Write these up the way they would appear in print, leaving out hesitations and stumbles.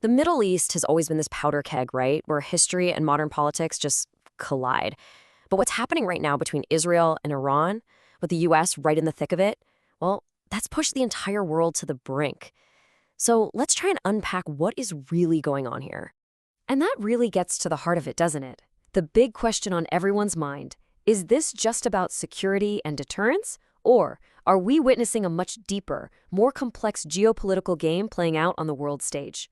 The Middle East has always been this powder keg, right? Where history and modern politics just collide. But what's happening right now between Israel and Iran, with the US right in the thick of it, well, that's pushed the entire world to the brink. So let's try and unpack what is really going on here. And that really gets to the heart of it, doesn't it? The big question on everyone's mind, is this just about security and deterrence? Or are we witnessing a much deeper, more complex geopolitical game playing out on the world stage?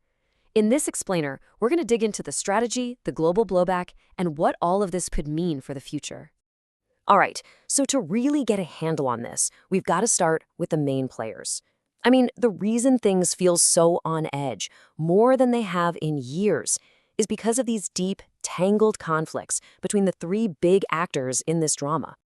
In this explainer, we're going to dig into the strategy, the global blowback, and what all of this could mean for the future. All right, so to really get a handle on this, we've got to start with the main players. I mean, the reason things feel so on edge, more than they have in years, is because of these deep, tangled conflicts between the three big actors in this drama.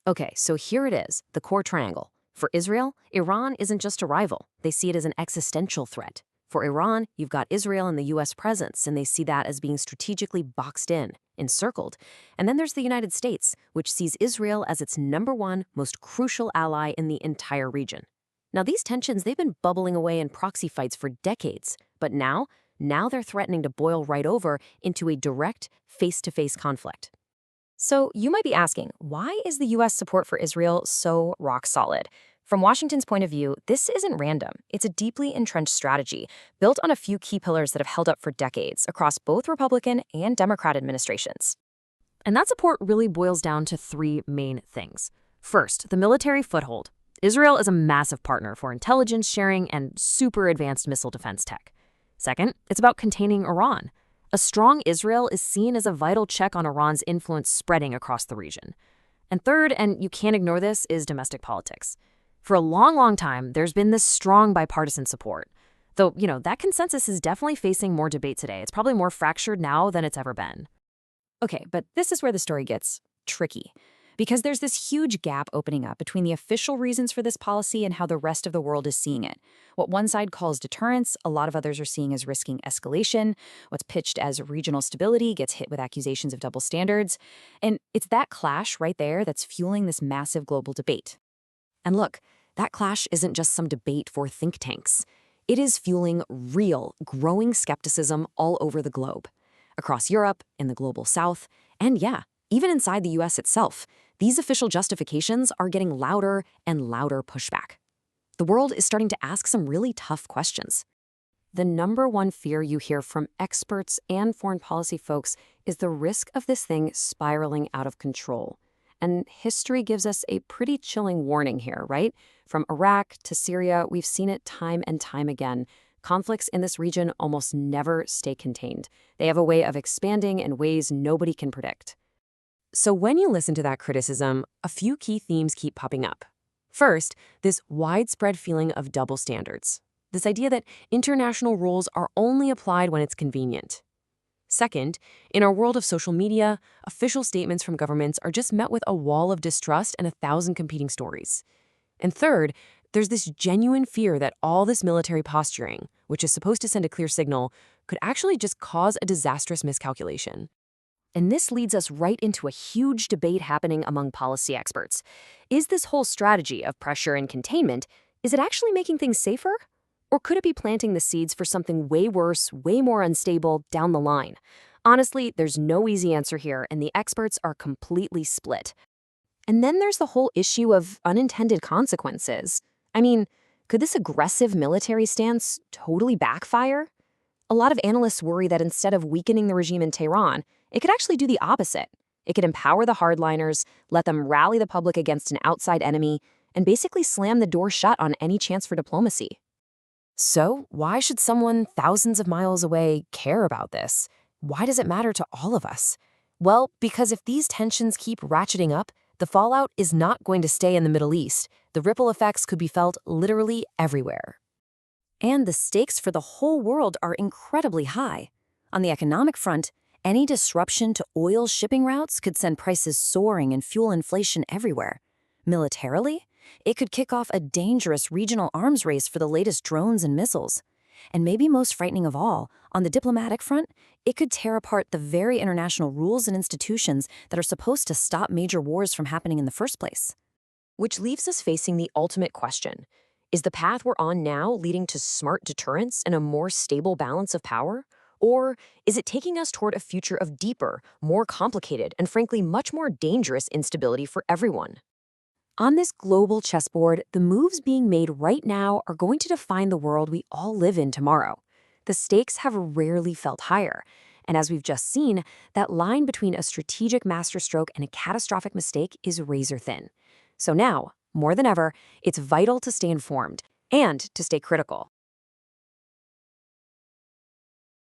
Okay, so here it is, the core triangle. For Israel, Iran isn't just a rival. They see it as an existential threat. For Iran, you've got Israel and the U.S. presence, and they see that as being strategically boxed in, encircled. And then there's the United States, which sees Israel as its #1 most crucial ally in the entire region. Now, these tensions, they've been bubbling away in proxy fights for decades, but now they're threatening to boil right over into a direct, face-to-face conflict. So you might be asking, why is the U.S. support for Israel so rock solid? From Washington's point of view, this isn't random. It's a deeply entrenched strategy built on a few key pillars that have held up for decades across both Republican and Democrat administrations. And that support really boils down to three main things. First, the military foothold. Israel is a massive partner for intelligence sharing and super advanced missile defense tech. Second, it's about containing Iran. A strong Israel is seen as a vital check on Iran's influence spreading across the region. And third, and you can't ignore this, is domestic politics. For a long time, there's been this strong bipartisan support. Though, that consensus is definitely facing more debate today. It's probably more fractured now than it's ever been. Okay, but this is where the story gets tricky. Because there's this huge gap opening up between the official reasons for this policy and how the rest of the world is seeing it. What one side calls deterrence, a lot of others are seeing as risking escalation. What's pitched as regional stability gets hit with accusations of double standards. And it's that clash right there that's fueling this massive global debate. And look, that clash isn't just some debate for think tanks. It is fueling real, growing skepticism all over the globe. Across Europe, in the global south, and even inside the US itself, these official justifications are getting louder and louder pushback. The world is starting to ask some really tough questions. The #1 fear you hear from experts and foreign policy folks is the risk of this thing spiraling out of control. And history gives us a pretty chilling warning here, right? From Iraq to Syria, we've seen it time and time again. Conflicts in this region almost never stay contained. They have a way of expanding in ways nobody can predict. So when you listen to that criticism, a few key themes keep popping up. First, this widespread feeling of double standards. This idea that international rules are only applied when it's convenient. Second, in our world of social media, official statements from governments are just met with a wall of distrust and 1,000 competing stories. And third, there's this genuine fear that all this military posturing, which is supposed to send a clear signal, could actually just cause a disastrous miscalculation. And this leads us right into a huge debate happening among policy experts. Is this whole strategy of pressure and containment, is it actually making things safer? Or could it be planting the seeds for something way worse, way more unstable down the line? Honestly, there's no easy answer here, and the experts are completely split. And then there's the whole issue of unintended consequences. I mean, could this aggressive military stance totally backfire? A lot of analysts worry that instead of weakening the regime in Tehran, it could actually do the opposite. It could empower the hardliners, let them rally the public against an outside enemy, and basically slam the door shut on any chance for diplomacy. So, why should someone thousands of miles away care about this? Why does it matter to all of us? Well, because if these tensions keep ratcheting up, the fallout is not going to stay in the Middle East. The ripple effects could be felt literally everywhere. And the stakes for the whole world are incredibly high. On the economic front, any disruption to oil shipping routes could send prices soaring and fuel inflation everywhere. Militarily, it could kick off a dangerous regional arms race for the latest drones and missiles. And maybe most frightening of all, on the diplomatic front, it could tear apart the very international rules and institutions that are supposed to stop major wars from happening in the first place. Which leaves us facing the ultimate question. Is the path we're on now leading to smart deterrence and a more stable balance of power? Or is it taking us toward a future of deeper, more complicated, and frankly, much more dangerous instability for everyone? On this global chessboard, the moves being made right now are going to define the world we all live in tomorrow. The stakes have rarely felt higher. And as we've just seen, that line between a strategic masterstroke and a catastrophic mistake is razor thin. So now, more than ever, it's vital to stay informed and to stay critical.